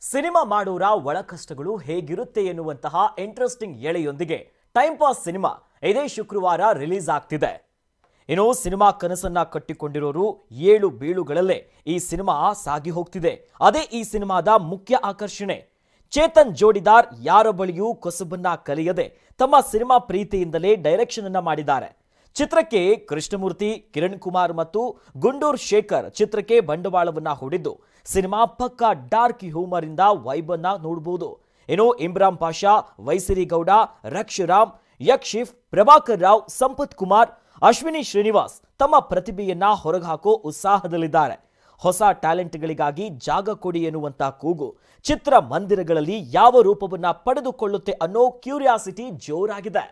Cinema ಮಾಡೋರ ಒಳ ಕಷ್ಟಗಳು ಹೇಗಿರುತ್ತೆ ಎನ್ನುವಂತಹ ಇಂಟ್ರೆಸ್ಟಿಂಗ್ ಎಳೆಯೊಂದಿಗೆ ಟೈಮ್ ಪಾಸ್ ಸಿನಿಮಾ ಇದೇ ಶುಕ್ರವಾರ ರಿಲೀಸ್ ಆಗ್ತಿದೆ. ಇನ್ನು ಸಿನಿಮಾ ಕನಸನ್ನ ಕಟ್ಟಿಕೊಂಡಿರೋರು ಏಳು ಬೀಳುಗಳಲ್ಲೇ ಈ ಸಿನಿಮಾ ಸಾಗಿ ಹೋಗ್ತಿದೆ. ಅದೇ ಈ ಸಿನಿಮಾದ ಮುಖ್ಯ ಆಕರ್ಷಣೆ. ಚೇತನ್ ಜೋಡಿದಾರ್ ಯಾರ ಬಳಿಯೂ ಕೊಸಬನ್ನ ಕಲಿಯದೆ ತಮ್ಮ ಸಿನಿಮಾ ಪ್ರೀತಿಯಿಂದಲೇ ಡೈರೆಕ್ಷನ್ ಅನ್ನ ಮಾಡಿದ್ದಾರೆ. ಚಿತ್ರಕ್ಕೆ ಕೃಷ್ಣಮೂರ್ತಿ, ಕಿರಣ್ ಕುಮಾರ್ ಮತ್ತು ಗುಂಡೂರ್ ಶೇಖರ್ ಚಿತ್ರಕ್ಕೆ ಬಂಡವಾಳವನ್ನ ಹೂಡಿದ್ದು ಸಿನಿಮಾ ಪಕ್ಕಾ ಡಾರ್ಕ್ ಹ್ಯೂಮರ್ ಇಂದ ವೈಬ್ ಅನ್ನ ನೋಡಬಹುದು. ಇನ್ನು ಇಮ್ರಾನ್ ಪಾಷಾ, ವೈಸಿರಿ ಗೌಡ, ರಕ್ಷರಾಮ್, ಯಕ್ಷಿಫ್, ಪ್ರಭಾಕರ್ ರಾವ್, ಸಂಪತ್ ಕುಮಾರ್, ಅಶ್ವಿನಿ ಶ್ರೀನಿವಾಸ್ ತಮ್ಮ ಪ್ರತಿಭೆಯನ್ನ ಹೊರಹಾಕೋ ಉತ್ಸಾಹದಲ್ಲಿದ್ದಾರೆ. ಹೊಸ ಟ್ಯಾಲೆಂಟ್ಗಳಿಗಾಗಿ ಜಾಗ ಕೊಡಿ ಎನ್ನುವಂತ ಕೂಗು ಚಿತ್ರ ಮಂದಿರಗಳಲ್ಲಿ ಯಾವ ರೂಪವನ್ನ ಪಡೆದುಕೊಳ್ಳುತ್ತೆ ಅನ್ನೋ ಕ್ಯೂರಿಯಾಸಿಟಿ ಜೋರಾಗಿದೆ.